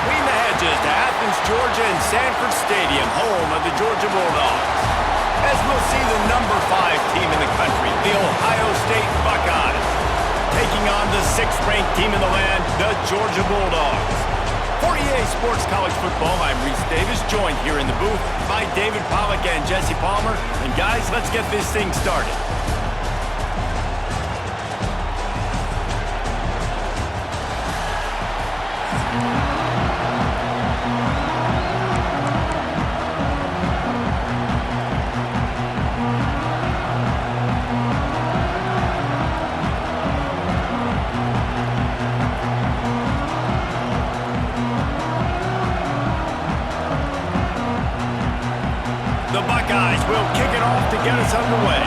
Between the hedges to Athens, Georgia and Sanford Stadium, home of the Georgia Bulldogs. As we'll see the number 5 team in the country, the Ohio State Buckeyes, taking on the 6th-ranked team in the land, the Georgia Bulldogs. For EA Sports College Football, I'm Reese Davis, joined here in the booth by David Pollack and Jesse Palmer. And guys, let's get this thing started. The Buckeyes will kick it off to get us underway.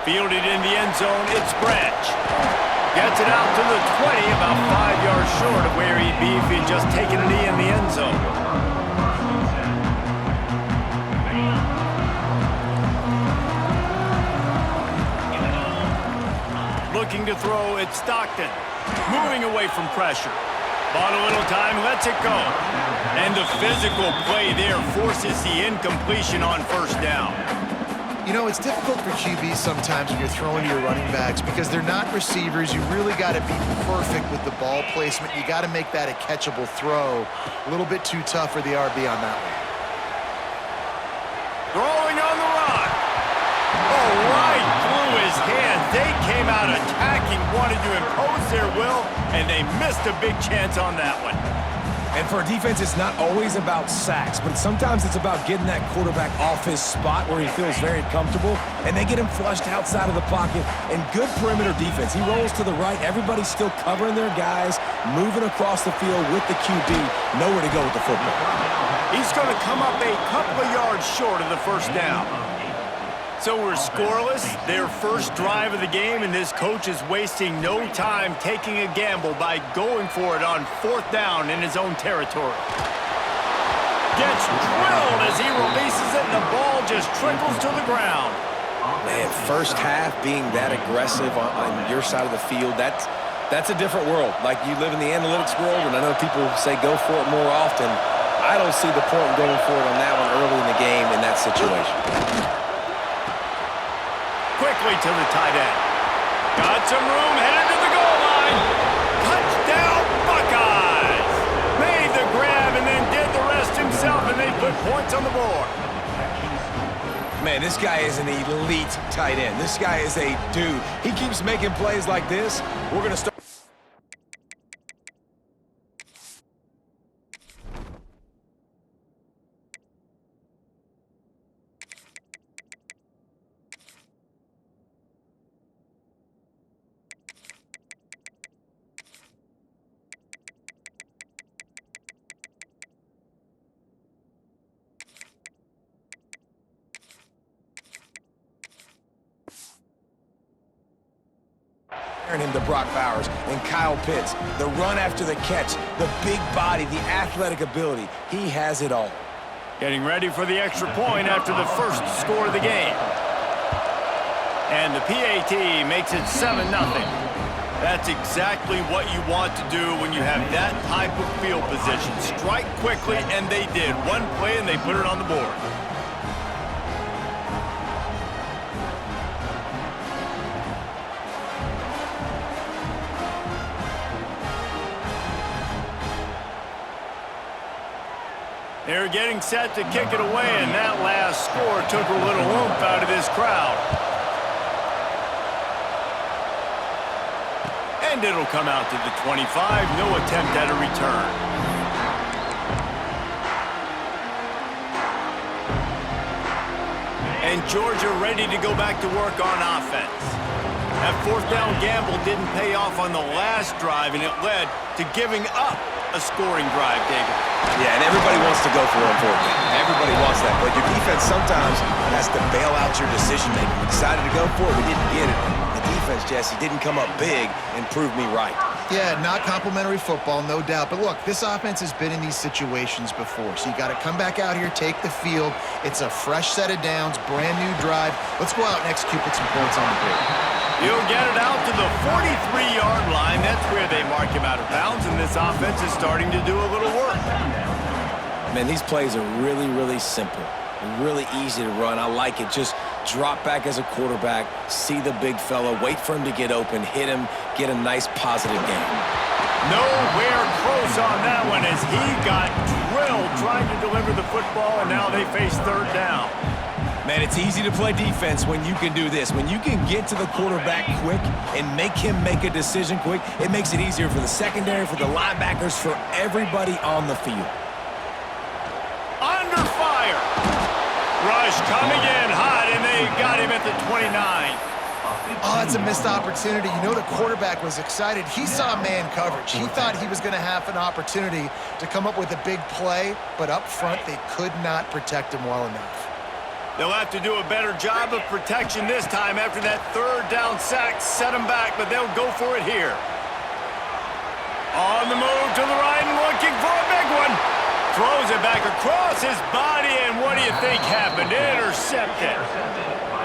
Fielded in the end zone, it's Branch. Gets it out to the 20, about 5 yards short of where he'd be if he'd just taken a knee in the end zone. Looking to throw, it's Stockton. Moving away from pressure. Bought a little time, lets it go. And the physical play there forces the incompletion on first down. You know, it's difficult for QBs sometimes when you're throwing to your running backs because they're not receivers. You really got to be perfect with the ball placement. You got to make that a catchable throw. A little bit too tough for the RB on that one. Throwing on the run. Oh, right through his hand. They came out attacking, wanted to impose their will, and they missed a big chance on that one. And for a defense, it's not always about sacks, but sometimes it's about getting that quarterback off his spot where he feels very comfortable, and they get him flushed outside of the pocket. And good perimeter defense. He rolls to the right. Everybody's still covering their guys, moving across the field with the QB. Nowhere to go with the football. He's going to come up a couple of yards short of the first down. So we're scoreless, their first drive of the game, and this coach is wasting no time taking a gamble by going for it on 4th down in his own territory. Gets drilled as he releases it, and the ball just trickles to the ground. Man, first half being that aggressive on your side of the field, that's a different world. Like, you live in the analytics world, and I know people say go for it more often. I don't see the point in going for it on that one early in the game in that situation. Quickly to the tight end. Got some room, headed to the goal line. Touchdown, Buckeyes! Made the grab and then did the rest himself, and they put points on the board. Man, this guy is an elite tight end. This guy is a dude. He keeps making plays like this. We're going to start. Him to Brock Bowers and Kyle Pitts. The run after the catch, the big body, the athletic ability. He has it all. Getting ready for the extra point after the first score of the game. And the PAT makes it 7-0. That's exactly what you want to do when you have that type of field position. Strike quickly, and they did. One play, and they put it on the board. They're getting set to kick it away, and that last score took a little oomph out of this crowd. And it'll come out to the 25. No attempt at a return. And Georgia ready to go back to work on offense. That 4th down gamble didn't pay off on the last drive, and it led to giving up a scoring drive, David. Yeah, and everybody wants to go for it on 4th down. Everybody wants that, but your defense sometimes has to bail out your decision-making. We decided to go for it. We didn't get it. The defense, Jesse, didn't come up big and prove me right. Yeah, not complimentary football, no doubt. But look, this offense has been in these situations before. So you got to come back out here, take the field. It's a fresh set of downs, brand new drive. Let's go out and execute, put some points on the board. He'll get it out to the 43-yard line. That's where they mark him out of bounds, and this offense is starting to do a little work. Man, these plays are really, really simple. Really easy to run. I like it. Just drop back as a quarterback, see the big fella, wait for him to get open, hit him, get a nice positive game. Nowhere close on that one as he got drilled trying to deliver the football, and now they face third down. Man, it's easy to play defense when you can do this. When you can get to the quarterback quick and make him make a decision quick, it makes it easier for the secondary, for the linebackers, for everybody on the field. Under fire. Rush coming in hot, and they got him at the 29. Oh, that's a missed opportunity. You know the quarterback was excited. He saw man coverage. He thought he was going to have an opportunity to come up with a big play, but up front, they could not protect him well enough. They'll have to do a better job of protection this time after that third down sack set them back, but they'll go for it here. On the move to the right and looking for a big one. Throws it back across his body, and what do you think happened? Intercepted.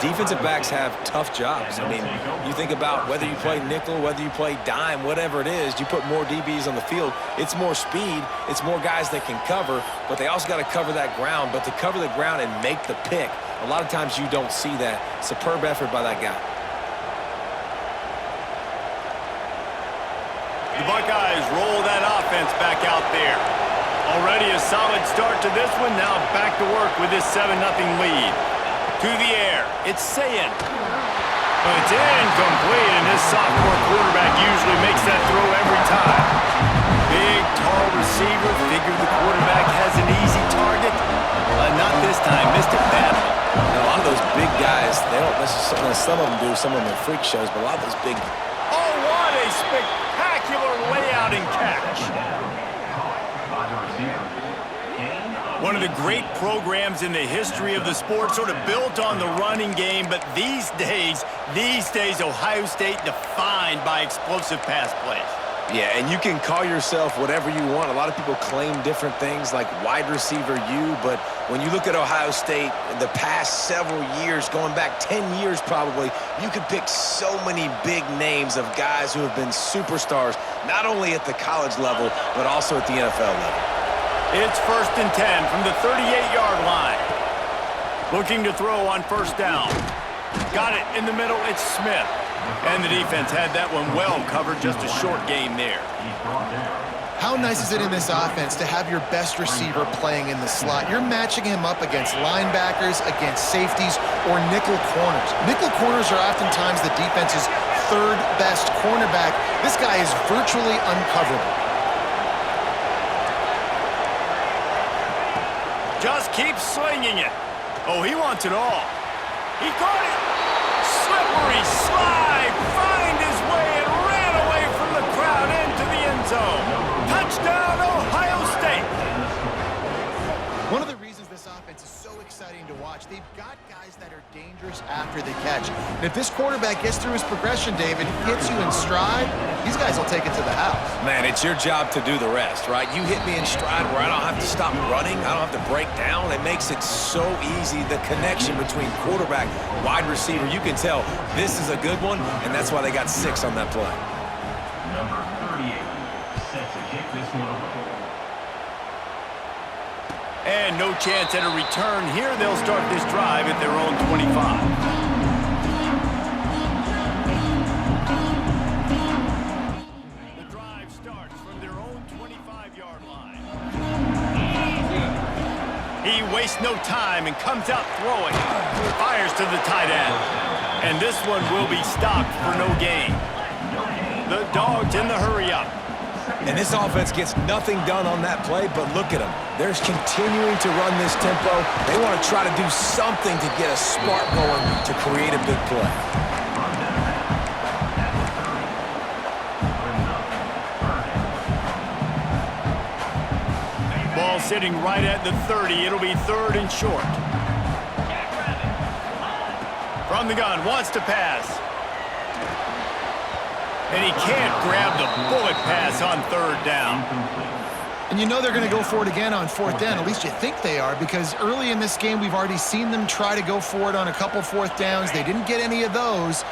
Defensive backs have tough jobs. I mean, you think about whether you play nickel, whether you play dime, whatever it is, you put more DBs on the field, it's more speed, it's more guys that can cover, but they also got to cover that ground. But to cover the ground and make the pick, a lot of times you don't see that. Superb effort by that guy. The Buckeyes roll that offense back out there. Already a solid start to this one. Now back to work with this 7-0 lead. To the air. It's Sayin. But it's incomplete, and this sophomore quarterback usually makes that throw every time. Big, tall receiver. Figured the quarterback has an easy target. Not this time. Missed it badly. Now, a lot of those big guys, they don't necessarily, some of them do, some of them are freak shows, but a lot of those big... Oh, what a spectacular layout and catch. One of the great programs in the history of the sport, sort of built on the running game, but these days, Ohio State defined by explosive pass plays. Yeah, and you can call yourself whatever you want. A lot of people claim different things like wide receiver U, but when you look at Ohio State, the past several years, going back 10 years probably, you could pick so many big names of guys who have been superstars, not only at the college level, but also at the NFL level. It's 1st and 10 from the 38-yard line. Looking to throw on first down. Got it in the middle, it's Smith. And the defense had that one well covered, just a short gain there. How nice is it in this offense to have your best receiver playing in the slot? You're matching him up against linebackers, against safeties, or nickel corners. Nickel corners are oftentimes the defense's third best cornerback. This guy is virtually uncoverable. Just keep slinging it. Oh, he wants it all. He caught it. Slippery slide. Find his way and ran away from the crowd into the end zone. Touchdown, Ohio State. One of the reasons this offense is so exciting to watch, they've got guys that are dangerous after the catch. And if this quarterback gets through his progression, David, hits you in stride, these guys will take it to the house. Man, it's your job to do the rest, right? You hit me in stride where I don't have to stop running. I don't have to break down. It makes it so easy, the connection between quarterback, wide receiver. You can tell this is a good one, and that's why they got 6 on that play. Number 38 set to kick this one away. And no chance at a return here. They'll start this drive at their own 25. The drive starts from their own 25-yard line. He wastes no time and comes out throwing. Fires to the tight end. And this one will be stopped for no gain. The Dogs in the hurry-up. And this offense gets nothing done on that play, but look at them. They're continuing to run this tempo. They want to try to do something to get a spark going to create a big play. Ball sitting right at the 30. It'll be 3rd and short. From the gun, wants to pass. And he can't grab the bullet pass on third down. And you know they're going to go for it again on fourth down. At least you think they are, because early in this game, we've already seen them try to go for it on a couple fourth downs. They didn't get any of those.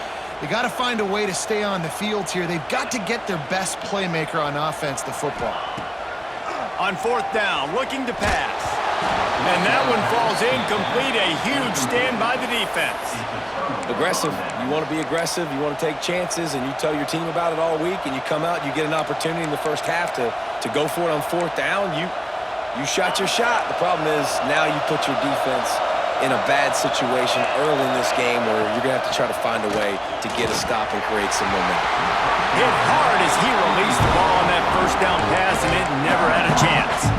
They got to find a way to stay on the field here. They've got to get their best playmaker on offense, the football. On fourth down, looking to pass. And that one falls incomplete. A huge stand by the defense. Aggressive. You want to be aggressive. You want to take chances, and you tell your team about it all week, and you come out, you get an opportunity in the first half to go for it on fourth down. You shot your shot. The problem is now you put your defense in a bad situation early in this game where you're going to have to try to find a way to get a stop and create some momentum. Hit hard as he released the ball on that first down pass, and it never had a chance.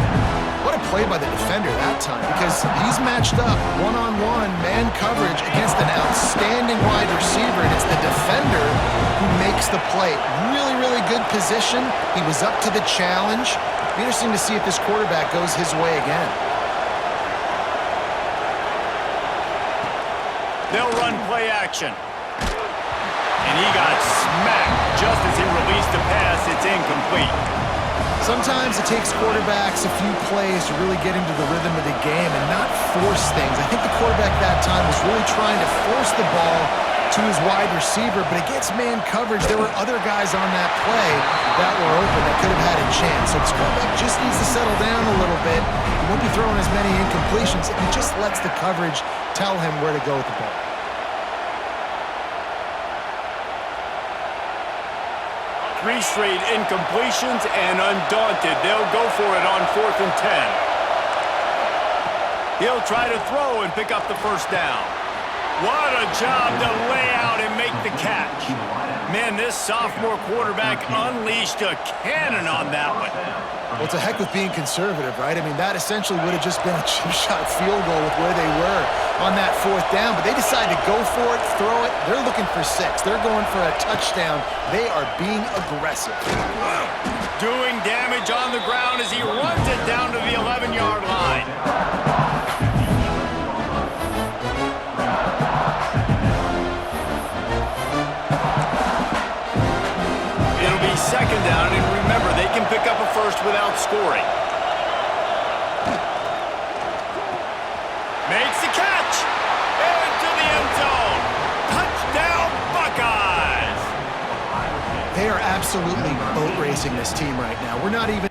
What a play by the defender that time, because he's matched up one-on-one man coverage against an outstanding wide receiver, and it's the defender who makes the play. Really, really good position. He was up to the challenge. Be interesting to see if this quarterback goes his way again. They'll run play action. And he got smacked just as he released the pass. It's incomplete. Sometimes it takes quarterbacks a few plays to really get into the rhythm of the game and not force things. I think the quarterback that time was really trying to force the ball to his wide receiver, but against man coverage, there were other guys on that play that were open that could have had a chance. So this quarterback just needs to settle down a little bit. He won't be throwing as many incompletions if he just lets the coverage tell him where to go with the ball. Three straight incompletions, and undaunted, they'll go for it on 4th and 10. He'll try to throw and pick up the first down. What a job to lay out and make the catch. Man, this sophomore quarterback unleashed a cannon on that one. Well, it's a heck with being conservative, right? I mean, that essentially would have just been a chip shot field goal with where they were on that fourth down, but they decided to go for it, throw it. They're looking for 6. They're going for a touchdown. They are being aggressive. Doing damage on the ground as he runs it down to the 11-yard line. It'll be second down, and remember, they can pick up a first without scoring. Makes the catch! Into the end zone! Touchdown, Buckeyes! They are absolutely boat racing this team right now. We're not even...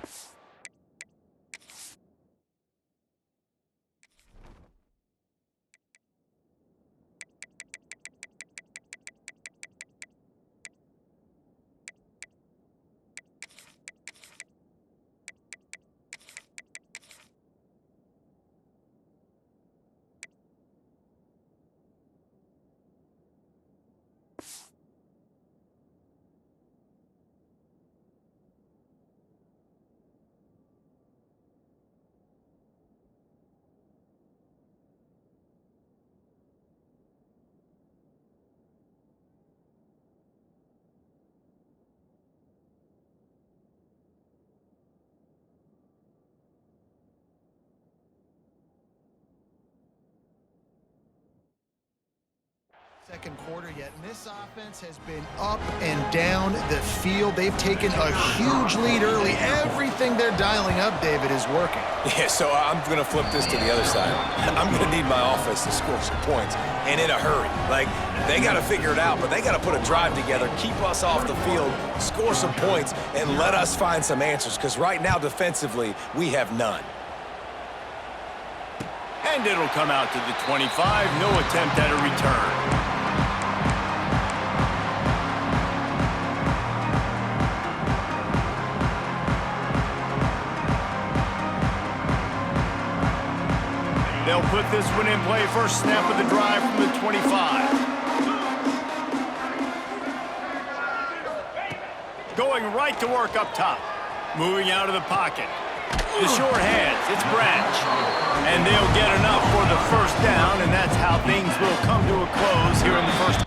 Second quarter yet, and this offense has been up and down the field. They've taken a huge lead early. Everything they're dialing up, David, is working. Yeah, so I'm going to flip this to the other side. I'm going to need my offense to score some points, and in a hurry. Like, they got to figure it out, but they got to put a drive together, keep us off the field, score some points, and let us find some answers, because right now, defensively, we have none. And it'll come out to the 25. No attempt at a return. They'll put this one in play. First snap of the drive from the 25. Going right to work up top. Moving out of the pocket. The short hands, it's Branch. And they'll get enough for the first down, and that's how things will come to a close here in the first.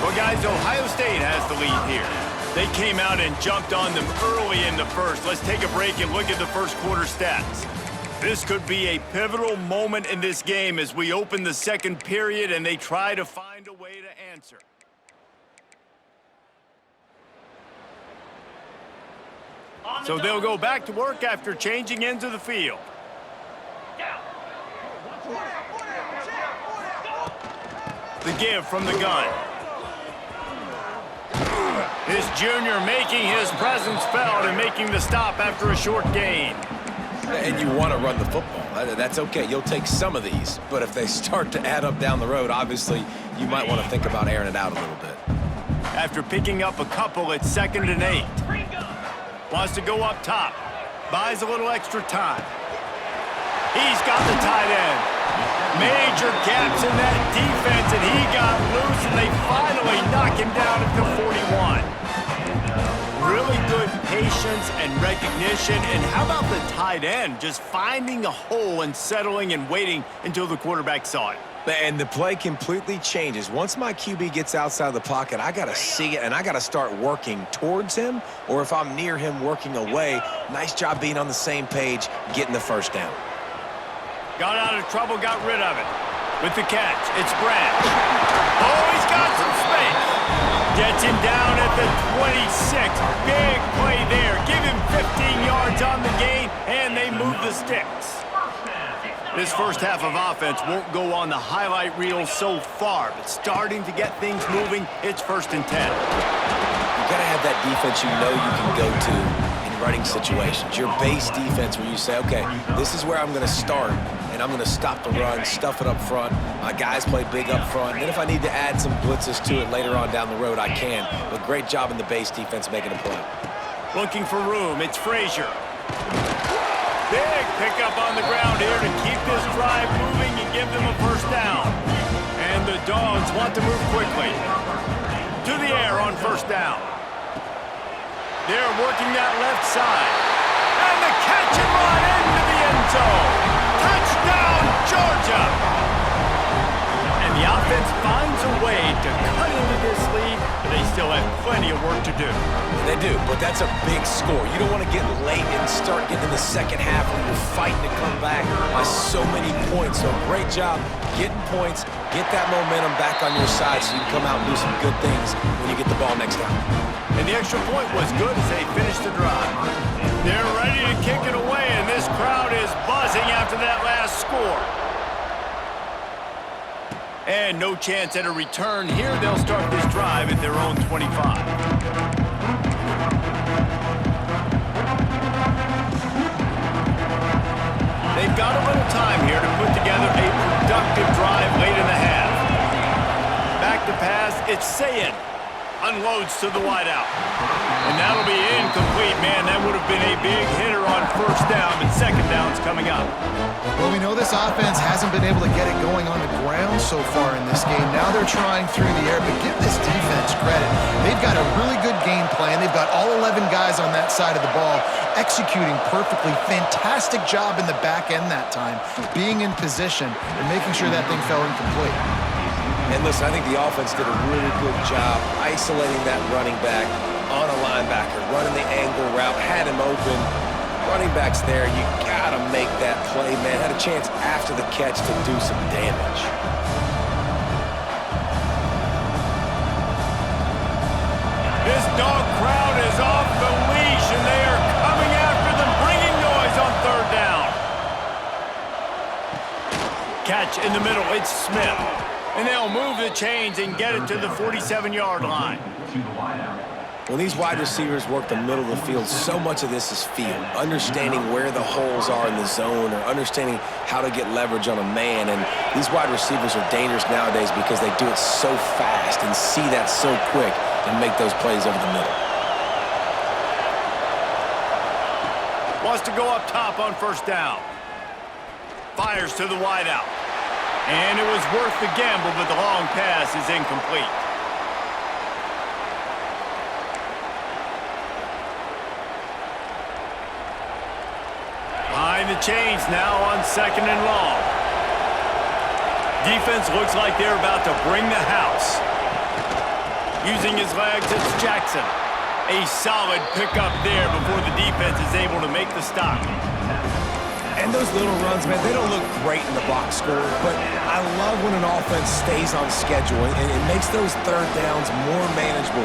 Well, guys, Ohio State has the lead here. They came out and jumped on them early in the first. Let's take a break and look at the first quarter stats. This could be a pivotal moment in this game as we open the second period and they try to find a way to answer. So they'll go back to work after changing into the field. The give from the gun. This junior making his presence felt and making the stop after a short gain. And you want to run the football. That's okay. You'll take some of these. But if they start to add up down the road, obviously, you might want to think about airing it out a little bit. After picking up a couple, it's 2nd and 8. Wants to go up top. Buys a little extra time. He's got the tight end. Major gaps in that defense, and he got loose, and they finally knock him down at the 41. Really good patience and recognition, and how about the tight end just finding a hole and settling and waiting until the quarterback saw it. And the play completely changes. Once my QB gets outside the pocket, I got to see it, and I got to start working towards him, or if I'm near him, working away. Nice job being on the same page, getting the first down. Got out of trouble, got rid of it. With the catch, it's Branch. Oh, he's got some space. Gets him down at the 26. Big play there. Give him 15 yards on the gain, and they move the sticks. This first half of offense won't go on the highlight reel so far, but starting to get things moving, it's 1st and 10. You got to have that defense you know you can go to in running situations. Your base defense where you say, okay, this is where I'm going to start, and I'm going to stop the run, stuff it up front. My guys play big up front. And then if I need to add some blitzes to it later on down the road, I can. But great job in the base defense making a play. Looking for room, it's Frazier. Big pickup on the ground here to keep this drive moving and give them a first down. And the Dogs want to move quickly. To the air on first down. They're working that left side. And the catch and run into the end zone. Touchdown, Georgia! And the offense finds a way to cut into this lead, but they still have plenty of work to do. They do, but that's a big score. You don't want to get late and start getting in the second half when you're fighting to come back by so many points. So great job getting points, get that momentum back on your side so you can come out and do some good things when you get the ball next time. And the extra point was good as they finished the drive. They're ready to kick it away, and this crowd is buzzing after that last score. And no chance at a return here. They'll start this drive at their own 25. They've got a little time here to put together a productive drive late in the half. Back to pass, it's Sayin. Unloads to the wideout. And that'll be incomplete, man. That would have been a big hitter on first down, but second down's coming up. Well, we know this offense hasn't been able to get it going on the ground so far in this game. Now they're trying through the air, but give this defense credit. They've got a really good game plan. They've got all 11 guys on that side of the ball executing perfectly. Fantastic job in the back end that time, being in position and making sure that thing fell incomplete. And listen, I think the offense did a really good job isolating that running back on a linebacker, running the angle route, had him open. Running back's there. You got to make that play, man. Had a chance after the catch to do some damage. This Dog crowd is off the leash, and they are coming after them, bringing noise on third down. Catch in the middle. It's Smith. And they'll move the chains and get it to the 47-yard line. When these wide receivers work the middle of the field, so much of this is feel. Understanding where the holes are in the zone or understanding how to get leverage on a man. And these wide receivers are dangerous nowadays because they do it so fast and see that so quick and make those plays over the middle. Wants to go up top on first down. Fires to the wideout. And it was worth the gamble, but the long pass is incomplete. Behind the chains now on second and long. Defense looks like they're about to bring the house. Using his legs, it's Jackson. A solid pickup there before the defense is able to make the stop. And And those little runs, man, they don't look great in the box score, but I love when an offense stays on schedule, and it makes those third downs more manageable,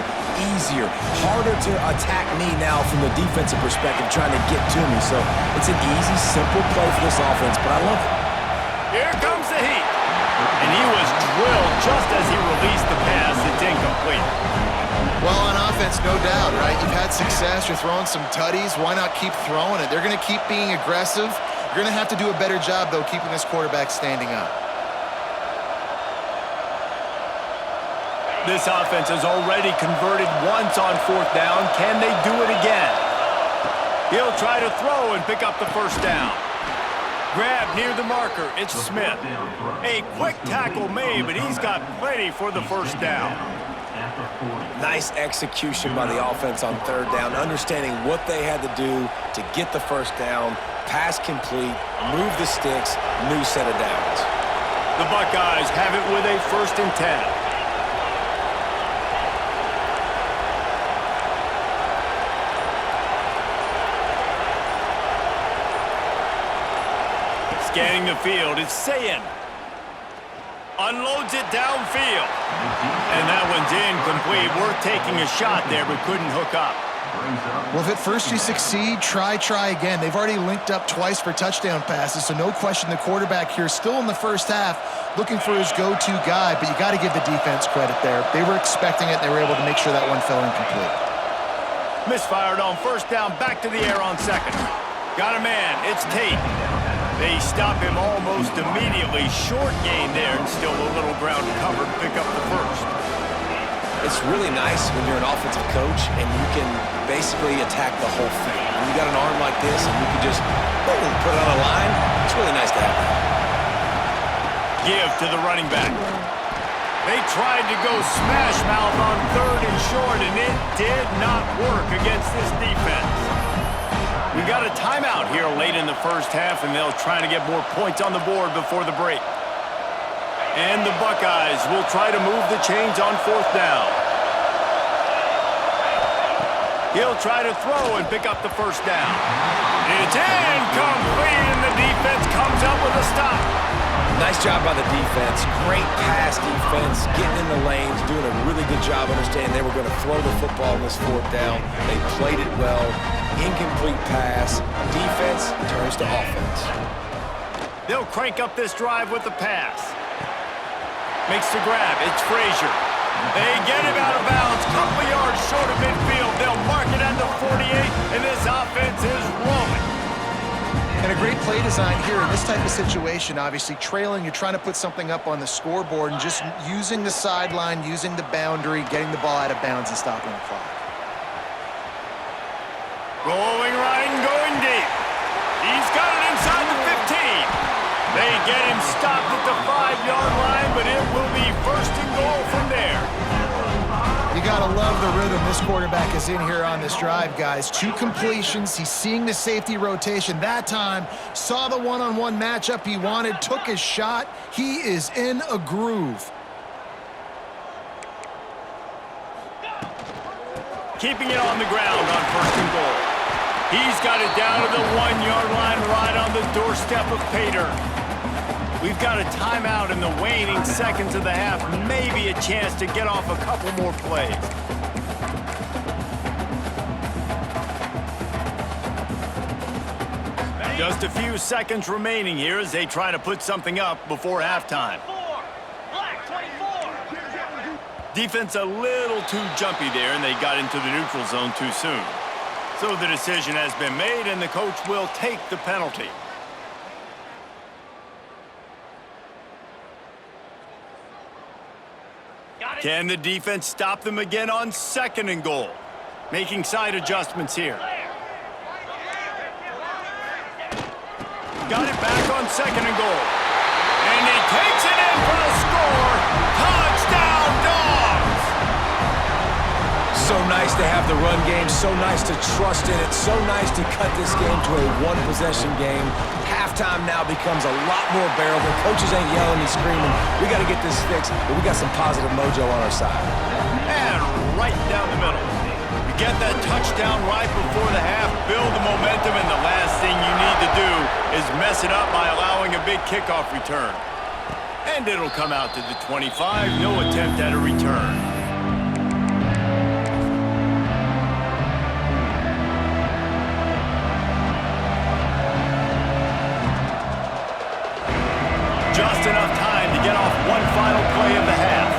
easier, harder to attack me now from the defensive perspective trying to get to me. So it's an easy, simple play for this offense, but I love it. Here comes the heat. And he was drilled just as he released the pass. It's incomplete. Well, on offense, no doubt, right? You've had success. You're throwing some tutties. Why not keep throwing it? They're going to keep being aggressive. You're going to have to do a better job, though, keeping this quarterback standing up. This offense has already converted once on fourth down. Can they do it again? He'll try to throw and pick up the first down. Grab near the marker. It's Smith. A quick tackle made, but he's got plenty for the first down. Nice execution by the offense on third down, understanding what they had to do to get the first down, pass complete, move the sticks, new set of downs. The Buckeyes have it with a 1st and 10. Scanning the field, it's Sayin. Unloads it downfield. And that one's incomplete. Worth taking a shot there, but couldn't hook up. Well, if at first you succeed, try again. They've already linked up twice for touchdown passes, so no question the quarterback here still in the first half looking for his go-to guy, but you got to give the defense credit there. They were expecting it, and they were able to make sure that one fell incomplete. Misfired on first down, back to the air on second. Got a man, it's Tate. They stop him almost immediately. Short gain there, and still a little ground covered to pick up the first. It's really nice when you're an offensive coach and you can basically attack the whole thing. When you got an arm like this and you can just, boom, put it on a line, it's really nice to have that. Give to the running back. They tried to go smash mouth on 3rd and short, and it did not work against this defense. We got a timeout here late in the first half, and they'll try to get more points on the board before the break. And the Buckeyes will try to move the chains on 4th down. He'll try to throw and pick up the first down. It's incomplete, and the defense comes up with a stop. Nice job by the defense. Great pass defense, getting in the lanes, doing a really good job understanding they were going to throw the football in this 4th down. They played it well. Incomplete pass. Defense turns to offense. They'll crank up this drive with the pass. Makes the grab. It's Frazier. They get him out of bounds. Couple yards short of midfield. They'll mark it at the 48, and this offense is rolling. And a great play design here in this type of situation. Obviously, trailing, you're trying to put something up on the scoreboard and just using the sideline, using the boundary, getting the ball out of bounds and stopping the clock. Rolling right and going deep. He's got it inside the 15. They get him stopped at the 5-yard line, but it will be 1st and goal from there. You got to love the rhythm this quarterback is in here on this drive, guys. 2 completions. He's seeing the safety rotation. That time, saw the one-on-one matchup he wanted, took his shot. He is in a groove. Keeping it on the ground on 1st and goal. He's got it down to the 1-yard line right on the doorstep of Pater. We've got a timeout in the waning seconds of the half. Maybe a chance to get off a couple more plays. Just a few seconds remaining here as they try to put something up before halftime. Defense a little too jumpy there, and they got into the neutral zone too soon. So the decision has been made, and the coach will take the penalty. Can the defense stop them again on 2nd and goal? Making side adjustments here. Got it back on 2nd and goal. And he takes it in for the score. Touchdown, Dogs! So nice to have the run game, so nice to trust in it, so nice to cut this game to a 1-possession game. Halftime now becomes a lot more bearable. Coaches ain't yelling and screaming. We got to get this fixed, but we got some positive mojo on our side. And right down the middle. We get that touchdown right before the half, build the momentum, and the last thing you need to do is mess it up by allowing a big kickoff return. And it'll come out to the 25, no attempt at a return. Just enough time to get off one final play of the half.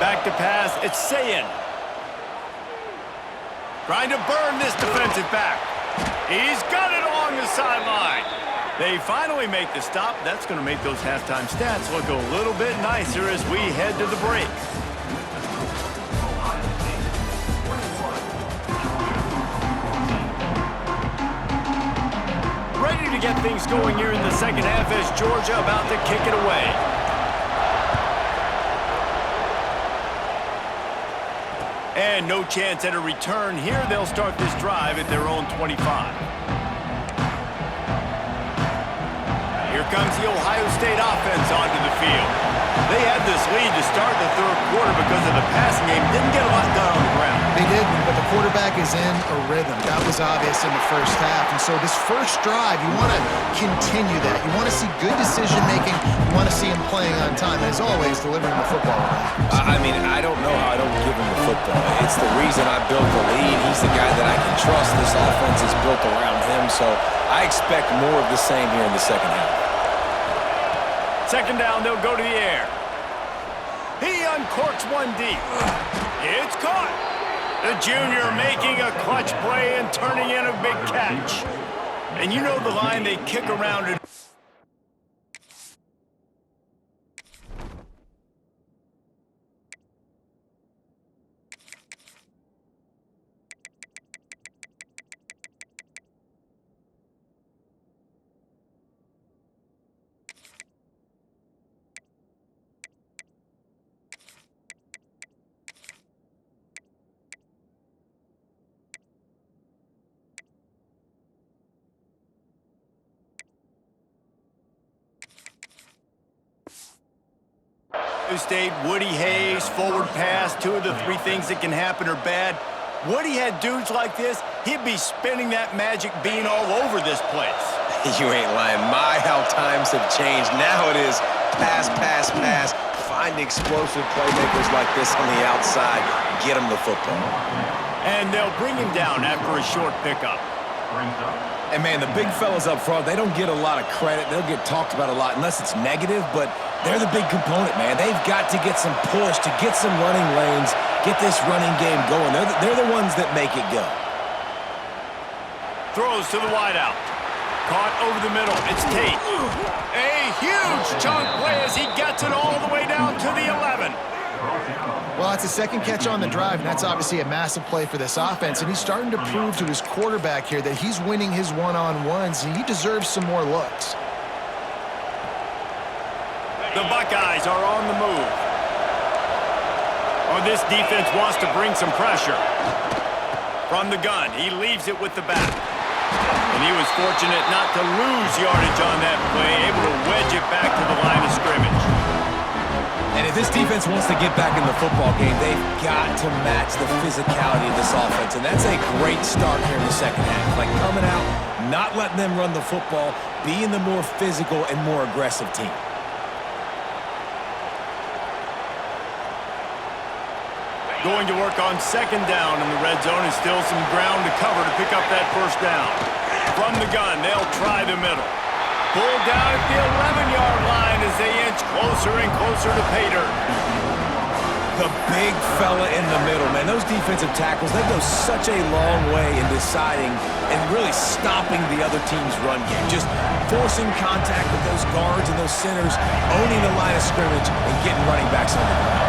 Back to pass, it's Sayin. Trying to burn this defensive back. He's got it along the sideline. They finally make the stop. That's going to make those halftime stats look a little bit nicer as we head to the break. Ready to get things going here in the second half as Georgia about to kick it away. And no chance at a return here. They'll start this drive at their own 25. Here comes the Ohio State offense onto the field. They had this lead to start the third quarter because of the passing game. Didn't get a lot done on the ground. They didn't, but the quarterback is in a rhythm. That was obvious in the first half. And so this first drive, you want to continue that. You want to see good decision-making. You want to see him playing on time. And as always, delivering the football. I mean, I don't know how I don't give him the football. It's the reason I built the lead. He's the guy that I can trust. This offense is built around him. So I expect more of the same here in the second half. Second down, they'll go to the air. He uncorks one deep. It's caught. The junior making a clutch play and turning in a big catch. And you know the line, they kick around it. State, Woody Hayes, forward pass, two of the three things that can happen are bad. Woody had dudes like this, he'd be spinning that magic bean all over this place. You ain't lying. My, how times have changed. Now it is pass, pass, pass. Find explosive playmakers like this on the outside. Get him the football. And they'll bring him down after a short pickup. And, man, the big fellas up front, they don't get a lot of credit. They'll get talked about a lot unless it's negative, but they're the big component, man. They've got to get some push, to get some running lanes, get this running game going. They're the ones that make it go. Throws to the wideout. Caught over the middle. It's Tate. A huge chunk play as he gets it all the way down to the 11. Well, it's a second catch on the drive, and that's obviously a massive play for this offense. And he's starting to prove to his quarterback here that he's winning his one-on-ones, and he deserves some more looks. The Buckeyes are on the move. Oh, this defense wants to bring some pressure. From the gun, he leaves it with the back. And he was fortunate not to lose yardage on that play, able to wedge it back to the line of scrimmage. And if this defense wants to get back in the football game, they've got to match the physicality of this offense. And that's a great start here in the second half. Like coming out, not letting them run the football, being the more physical and more aggressive team. Going to work on second down in the red zone, and still some ground to cover to pick up that first down. From the gun, they'll try the middle. Pulled down at the 11-yard line as they inch closer and closer to pay dirt. The big fella in the middle, man. Those defensive tackles, they go such a long way in deciding and really stopping the other team's run game. Just forcing contact with those guards and those centers, owning the line of scrimmage, and getting running backs on the ground.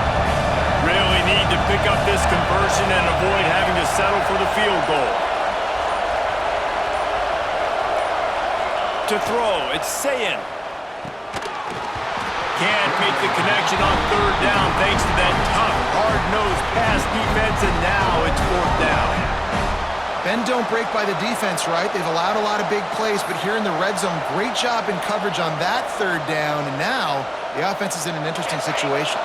Really need to pick up this conversion and avoid having to settle for the field goal. To throw, it's Sayin. Can't make the connection on third down thanks to that tough, hard-nosed pass defense, and now it's fourth down. Bend don't break by the defense, right? They've allowed a lot of big plays, but here in the red zone, great job in coverage on that third down, and now the offense is in an interesting situation.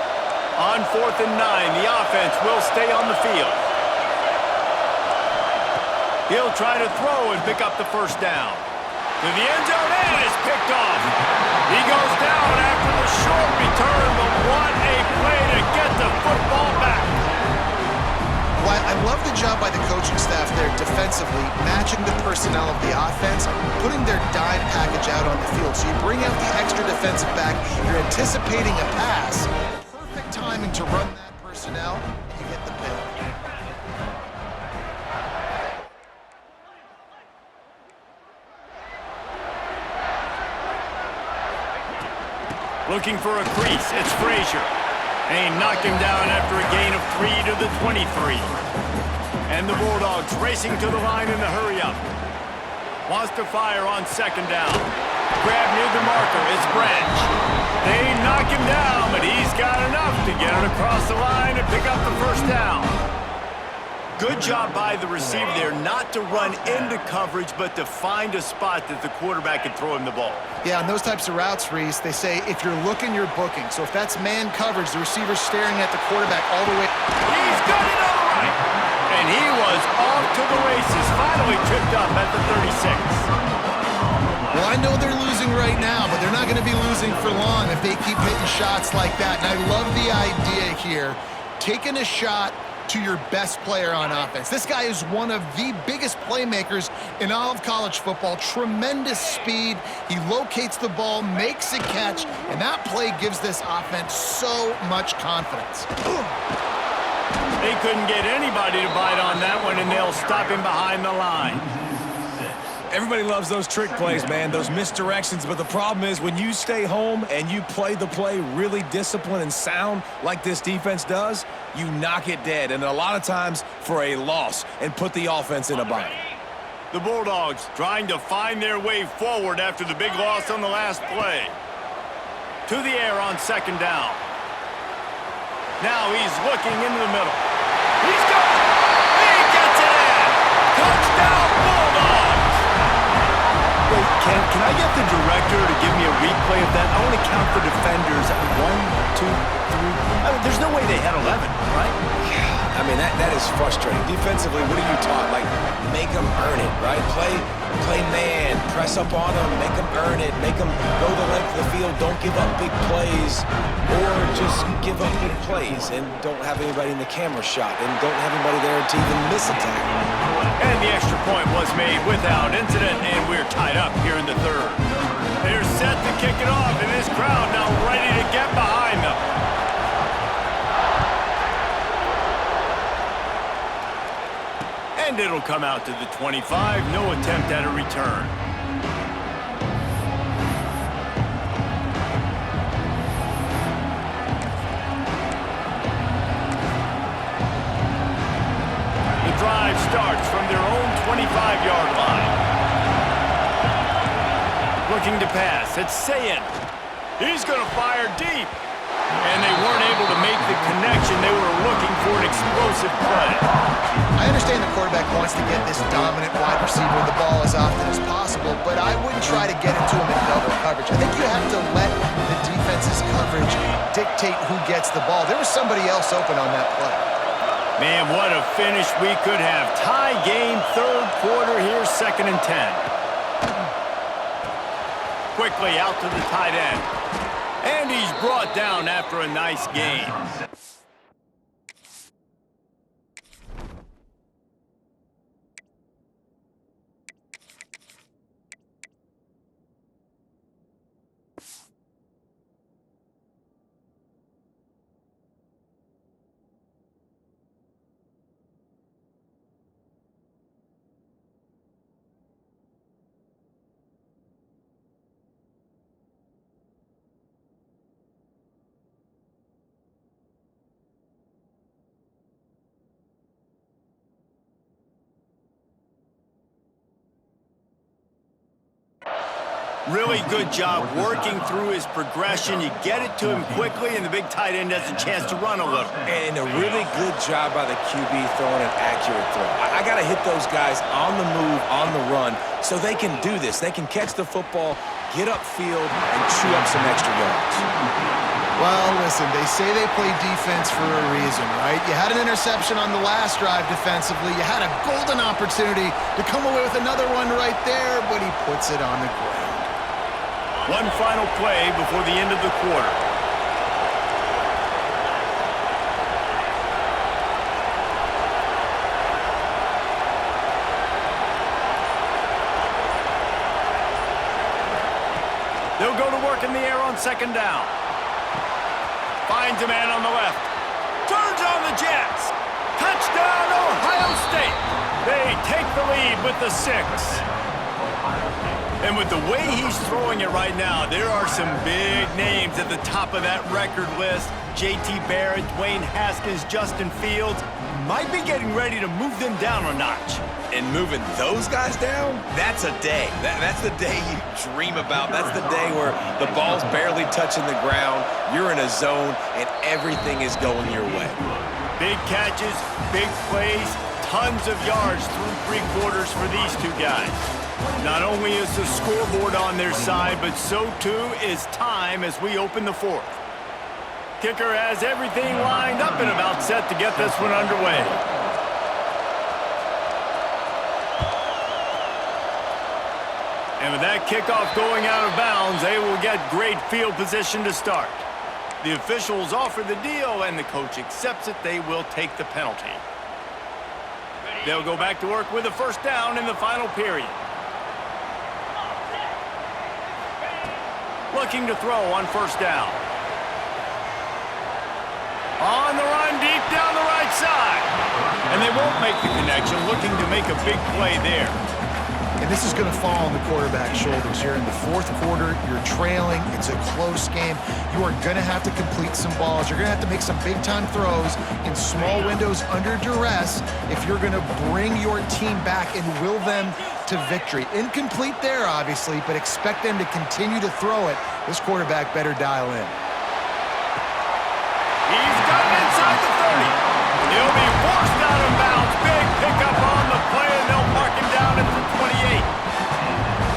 On 4th and 9, the offense will stay on the field. He'll try to throw and pick up the first down. To the end zone, and it's picked off. He goes down after the short return, but what a play to get the football back. Well, I love the job by the coaching staff there defensively, matching the personnel of the offense, putting their dime package out on the field. So you bring out the extra defensive back, you're anticipating a pass. Perfect timing to run that personnel, you get the pick. Looking for a crease, it's Frazier. And he knocked him down after a gain of 3 to the 23. And the Bulldogs racing to the line in the hurry-up. Wants to fire on 2nd down. Grab near the marker, it's Branch. They knock him down, but he's got enough to get it across the line and pick up the first down. Good job by the receiver there not to run into coverage, but to find a spot that the quarterback can throw him the ball. Yeah, on those types of routes, Reese, they say if you're looking, you're booking. So if that's man coverage, the receiver's staring at the quarterback all the way. He's got it all right. And he was off to the races, finally tripped up at the 36. Well, I know they're losing right now, but they're not going to be losing for long if they keep hitting shots like that. And I love the idea here, taking a shot to your best player on offense. This guy is one of the biggest playmakers in all of college football. Tremendous speed. He locates the ball, makes a catch, and that play gives this offense so much confidence. They couldn't get anybody to bite on that one, and they'll stop him behind the line. Everybody loves those trick plays, man, those misdirections, but the problem is when you stay home and you play the play really disciplined and sound like this defense does, you knock it dead, and a lot of times for a loss, and put the offense in a bind. The Bulldogs trying to find their way forward after the big loss on the last play. To the air on 2nd down. Now he's looking into the middle. He's got it! He gets it in! Touchdown Bulldogs! Wait, can I get the director to give me a replay of that? I want to count the defenders. 1, 2, 3. I mean, there's no way they had 11, right? I mean, that is frustrating. Defensively, what are you taught? Like, make them earn it, right? Play man, press up on them, make them earn it, make them go the length of the field, don't give up big plays, or just give up big plays and don't have anybody in the camera shot and don't have anybody there to even miss a tackle. And the extra point was made without incident, and we're tied up here in the 3rd. They're set to kick it off, and this crowd now ready to get behind them. And it'll come out to the 25. No attempt at a return. The drive starts from their own 25-yard line. Looking to pass. It's Sayin. He's going to fire deep. And they weren't able to make the connection. They were looking for an explosive play. I understand the quarterback wants to get this dominant wide receiver the ball as often as possible, but I wouldn't try to get it to him in double coverage. I think you have to let the defense's coverage dictate who gets the ball. There was somebody else open on that play. Man, what a finish we could have. Tie game, 3rd quarter here, 2nd and 10. Quickly out to the tight end. And he's brought down after a nice game. Really good job working through his progression. You get it to him quickly, and the big tight end has a chance to run a little. And a really good job by the QB throwing an accurate throw. I got to hit those guys on the move, on the run, so they can do this. They can catch the football, get upfield, and chew up some extra yards. Well, listen, they say they play defense for a reason, right? You had an interception on the last drive defensively. You had a golden opportunity to come away with another one right there, but he puts it on the ground. One final play before the end of the quarter. They'll go to work in the air on second down. Finds a man on the left. Turns on the Jets. Touchdown, Ohio State. They take the lead with the 6. And with the way he's throwing it right now, there are some big names at the top of that record list. J.T. Barrett, Dwayne Haskins, Justin Fields might be getting ready to move them down a notch. And moving those guys down, that's a day. That's the day you dream about. That's the day where the ball's barely touching the ground, you're in a zone, and everything is going your way. Big catches, big plays, tons of yards through 3 quarters for these two guys. Not only is the scoreboard on their side, but so too is time as we open the 4th. Kicker has everything lined up and about set to get this one underway. And with that kickoff going out of bounds, they will get great field position to start. The officials offer the deal, and the coach accepts it. They will take the penalty. They'll go back to work with a first down in the final period. Looking to throw on first down. On the run, deep down the right side. And they won't make the connection, looking to make a big play there. And this is going to fall on the quarterback's shoulders here in the 4th quarter. You're trailing. It's a close game. You are going to have to complete some balls. You're going to have to make some big-time throws in small windows under duress if you're going to bring your team back and will them to victory. Incomplete there, obviously, but expect them to continue to throw it. This quarterback better dial in. He's got it inside the 30. He'll be forced out of bounds. Big pickup on the play, and they'll mark him down at the 28.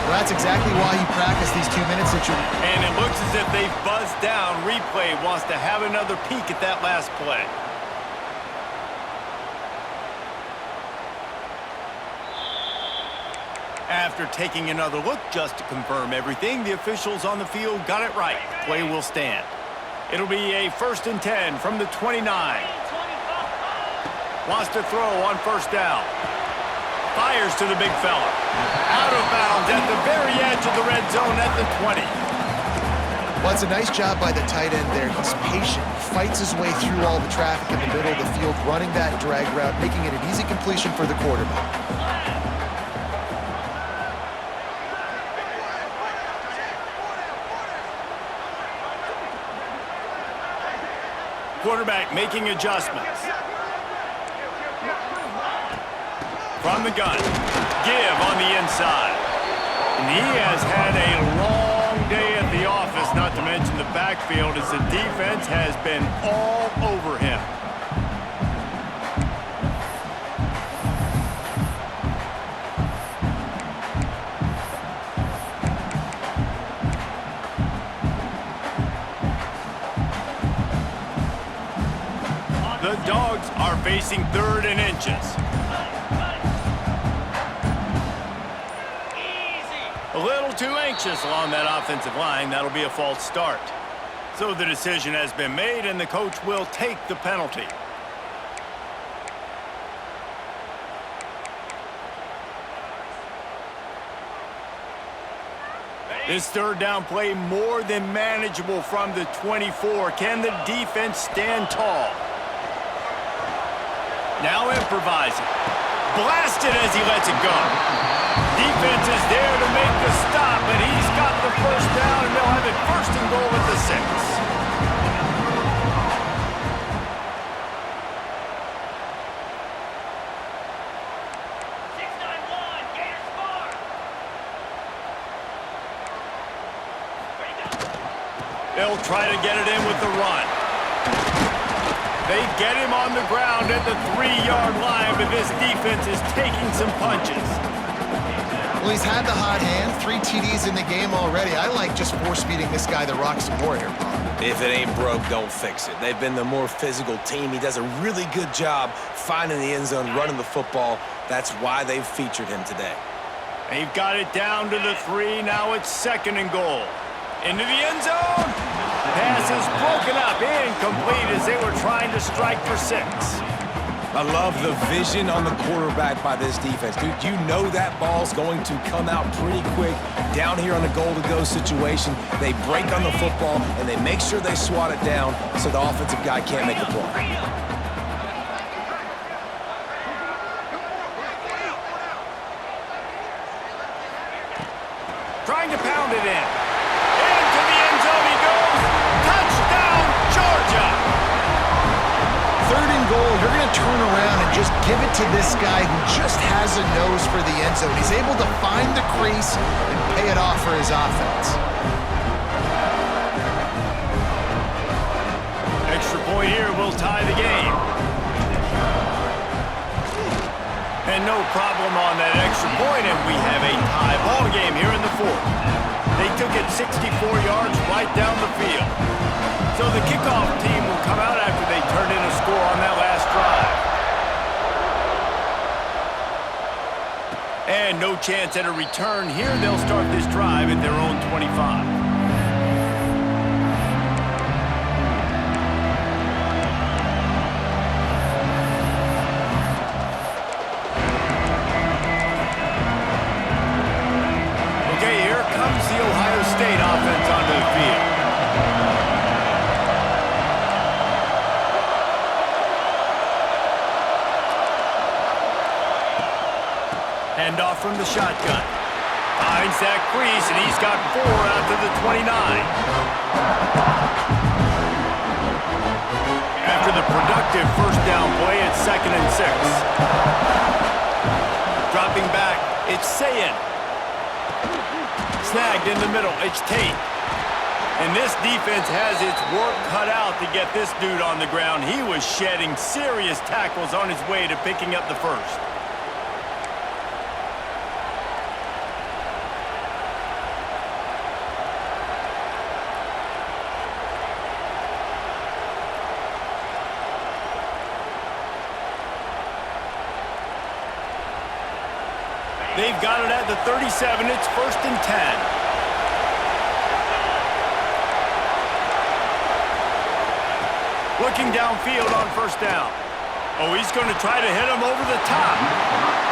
Well, that's exactly why you practice these 2 minutes that you... And it looks as if they've buzzed down. Replay wants to have another peek at that last play. After taking another look just to confirm everything, the officials on the field got it right. Play will stand. It'll be a 1st and 10 from the 29. Wants to throw on first down. Fires to the big fella. Out of bounds at the very edge of the red zone at the 20. Well, it's a nice job by the tight end there. He's patient. He fights his way through all the traffic in the middle of the field, running that drag route, making it an easy completion for the quarterback. Quarterback making adjustments. From the gun. Give on the inside. And he has had a long day at the office, not to mention the backfield, as the defense has been all over him. The Dogs are facing 3rd and inches. A little too anxious along that offensive line. That'll be a false start. So the decision has been made, and the coach will take the penalty. This 3rd down play more than manageable from the 24. Can the defense stand tall? Now improvising. Blasted as he lets it go. Defense is there to make the stop, but he's got the first down, and they'll have it 1st and goal at the 6. They'll try to get it in with the run. They get him on the ground at the 3-yard line, but this defense is taking some punches. Well, he's had the hot hand, 3 TDs in the game already. I like just force-feeding this guy the rock some more here, Bob. If it ain't broke, don't fix it. They've been the more physical team. He does a really good job finding the end zone, running the football. That's why they've featured him today. They've got it down to the 3. Now it's 2nd and goal. Into the end zone. Pass is broken up. Incomplete as they were trying to strike for 6. I love the vision on the quarterback by this defense. Dude, you know that ball's going to come out pretty quick down here on the goal-to-go situation. They break on the football, and they make sure they swat it down so the offensive guy can't make a play. Trying to pound it in. Into the end zone he goes. Touchdown, Georgia! 3rd and goal, you're going to turn around and just give it to this guy who just has a nose for the end zone. He's able to find the crease and pay it off for his offense. Extra point here will tie the game. And no problem on that extra point, and we have a tie ball game here in the 4th. They took it 64 yards right down the field. So the kickoff team will come out after they turned in a score on that last drive. And no chance at a return here. They'll start this drive at their own 25. The Ohio State offense onto the field. Hand off from the shotgun. Finds that crease, and he's got 4 out to the 29. After the productive first down play, it's 2nd and 6. Dropping back, it's Sayin. Snagged in the middle, it's Tate. And this defense has its work cut out to get this dude on the ground. He was shedding serious tackles on his way to picking up the first. They've got it at the 37. It's 1st and 10. Looking downfield on 1st down. Oh, he's going to try to hit him over the top.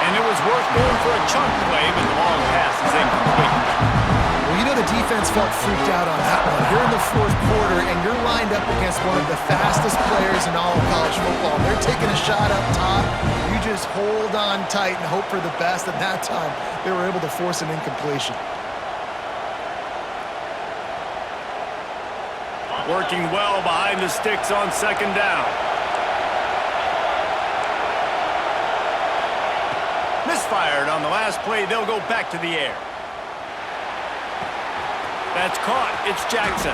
And it was worth going for a chunk play, but the long pass is incomplete. Well, you know the defense felt freaked out on that one. You're in the 4th quarter, and you're lined up against one of the fastest players in all of college football. They're taking a shot up top. You just hold on tight and hope for the best. At that time, they were able to force an incompletion. Working well behind the sticks on 2nd down. Misfired on the last play. They'll go back to the air. That's caught. It's Jackson.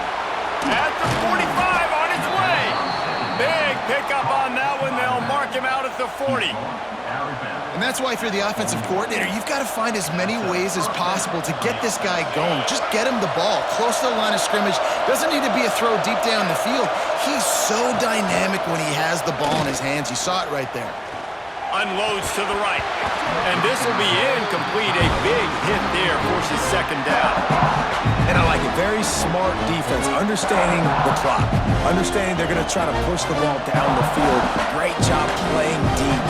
At the 45 on his way. Big pickup on that one. They'll mark him out at the 40. And that's why if you're the offensive coordinator, you've got to find as many ways as possible to get this guy going. Just get him the ball close to the line of scrimmage. Doesn't need to be a throw deep down the field. He's so dynamic when he has the ball in his hands. You saw it right there. Unloads to the right. And this will be incomplete. A big hit there forces 2nd down. And I like it. Very smart defense. Understanding the clock. Understanding they're going to try to push the ball down the field. Great job playing deep.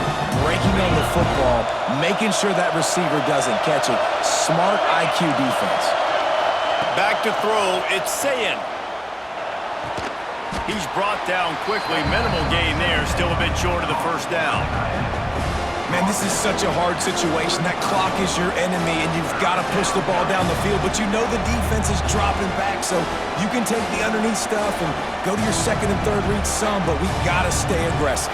Breaking on the football. Making sure that receiver doesn't catch it. Smart IQ defense. Back to throw. It's Sayin. He's brought down quickly. Minimal gain there. Still a bit short of the 1st down. Man, this is such a hard situation. That clock is your enemy, and you've got to push the ball down the field. But you know the defense is dropping back, so you can take the underneath stuff and go to your 2nd and 3rd read some, but we got to stay aggressive.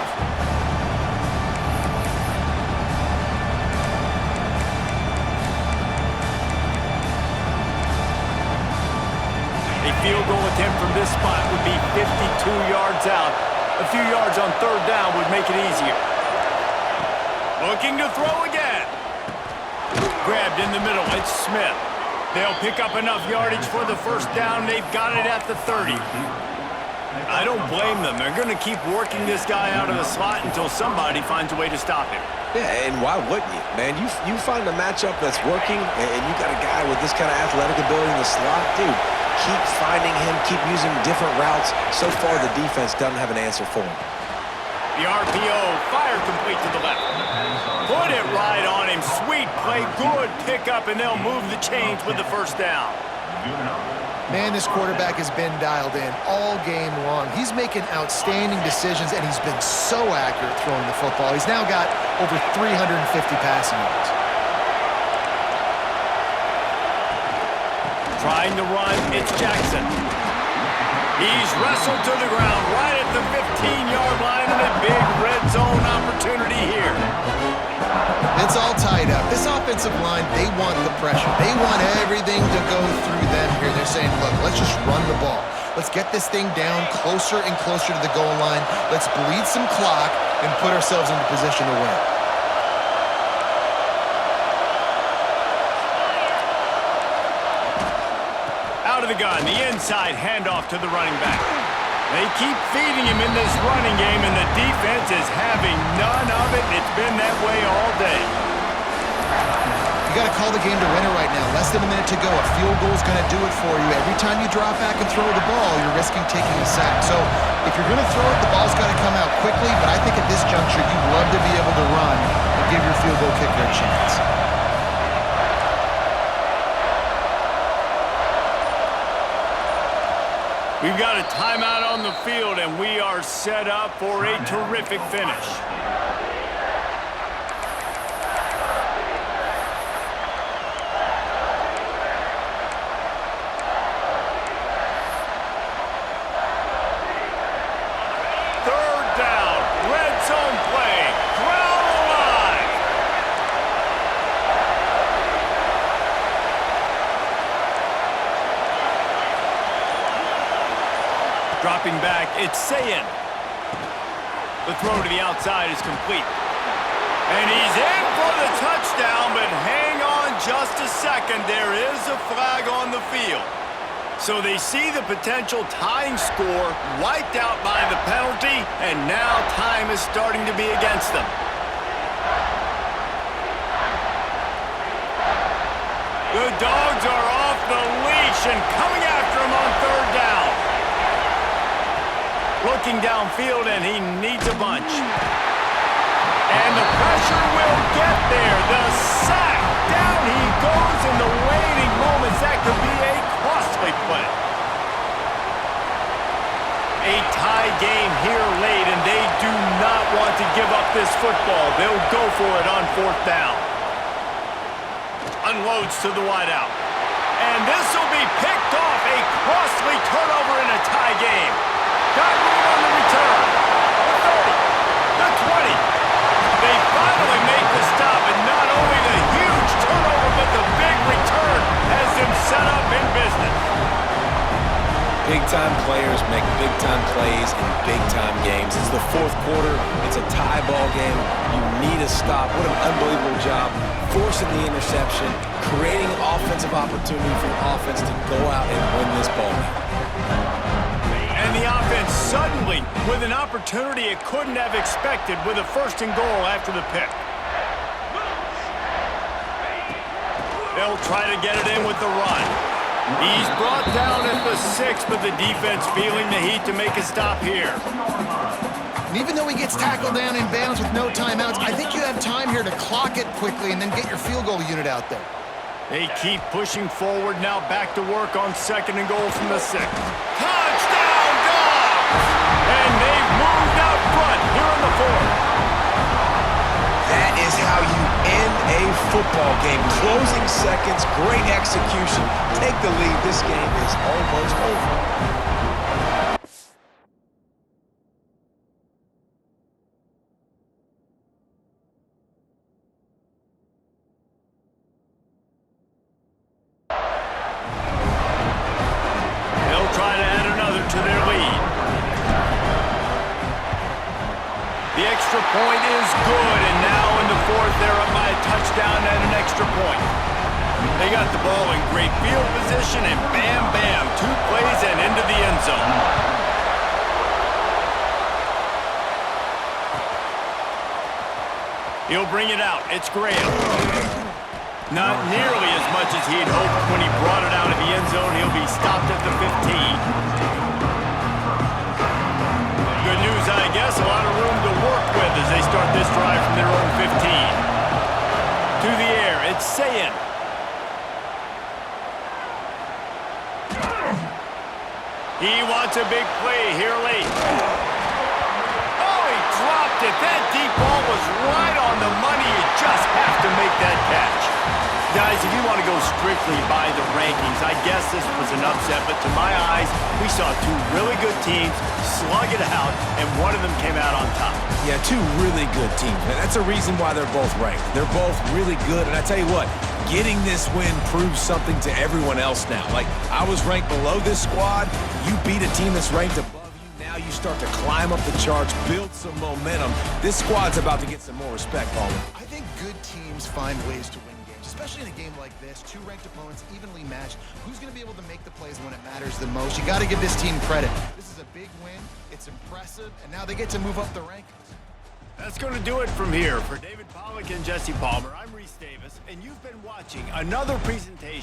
A field goal attempt from this spot would be 52 yards out. A few yards on 3rd down would make it easier. Looking to throw again. Grabbed in the middle. It's Smith. They'll pick up enough yardage for the first down. They've got it at the 30. I don't blame them. They're going to keep working this guy out of the slot until somebody finds a way to stop him. Yeah, and why wouldn't you, man? You find a matchup that's working, and you got a guy with this kind of athletic ability in the slot, dude. Keep finding him, keep using different routes. So far, the defense doesn't have an answer for him. The RPO, fire complete to the left. Put it right on him. Sweet play, good pickup, and they'll move the chains with the first down. Man, this quarterback has been dialed in all game long. He's making outstanding decisions, and he's been so accurate throwing the football. He's now got over 350 passing yards. Trying to run, it's Jackson. He's wrestled to the ground right at the 15-yard line, and a big red zone opportunity here. It's all tied up. This offensive line, they want the pressure. They want everything to go through them here. They're saying, look, let's just run the ball. Let's get this thing down closer and closer to the goal line. Let's bleed some clock and put ourselves into position to win. Out of the gun, the inside handoff to the running back. They keep feeding him in this running game, and the defense is having none of it. It's been that way all day. You got to call the game to win it right now. Less than a minute to go. A field goal is going to do it for you. Every time you drop back and throw the ball, you're risking taking a sack. So if you're going to throw it, the ball's got to come out quickly. But I think at this juncture, you'd love to be able to run and give your field goal kicker a chance. We've got a timeout on the field, and we are set up for a terrific finish. Third down, red zone play, crowd alive. Dropping back, it's Sayin. The throw to the outside is complete. And he's in for the touchdown, but hang on just a second. There is a flag on the field. So they see the potential tying score wiped out by the penalty, and now time is starting to be against them. The Dogs are off the leash and coming after him on third down. Looking downfield, and he needs a bunch. And the pressure will get there. The sack. Down he goes in the waiting moments. That could be a costly play. A tie game here late, and they do not want to give up this football. They'll go for it on fourth down. Unloads to the wideout. And this will be picked off. A costly turnover in a tie game. Got room on the return. The 30, the 20. They finally make the stop, and not only the huge turnover, but the big return has them set up in business. Big-time players make big-time plays in big-time games. It's the fourth quarter. It's a tie ball game. You need a stop. What an unbelievable job. Forcing the interception, creating offensive opportunity for your offense to go out and win this ball game. And the offense suddenly with an opportunity it couldn't have expected with a first and goal after the pick. They'll try to get it in with the run. He's brought down at the 6, but the defense feeling the heat to make a stop here. And even though he gets tackled down in bounds with no timeouts, I think you have time here to clock it quickly and then get your field goal unit out there. They keep pushing forward, now back to work on second and goal from the 6. Touchdown, Dogs! And they've moved out front here on the 4th. That is how you end a football game. Closing seconds, great execution. Take the lead. This game is almost over. Point is good, and now in the fourth. They're up by a touchdown and an extra point. They got the ball in great field position, and bam, bam, 2 plays and into the end zone. He'll bring it out. It's Graham. Not nearly as much as he'd hoped when he brought it out of the end zone. He'll be stopped at the 15. Good news, I guess. A lot of room to work with as they start this drive from their own 15. To the air, it's Sayin. He wants a big play here late. Oh, he dropped it. That deep ball was right on the money. You just have to make that catch. Guys, if you want to go strictly by the rankings, I guess this was an upset, but to my eyes, we saw 2 really good teams slug it out, and one of them came out on top. Yeah, 2 really good teams, man. That's a reason why they're both ranked. They're both really good, and I tell you what, getting this win proves something to everyone else now. Like, I was ranked below this squad. You beat a team that's ranked above you. Now you start to climb up the charts, build some momentum. This squad's about to get some more respect, Palmer. I think good teams find ways to win games, especially in a game like this. 2 ranked opponents, evenly matched. Who's going to be able to make the plays when it matters the most? You got to give this team credit. This is a big win. It's impressive, and now they get to move up the rankings. That's going to do it from here. For David Pollack and Jesse Palmer, I'm Reese Davis, and you've been watching another presentation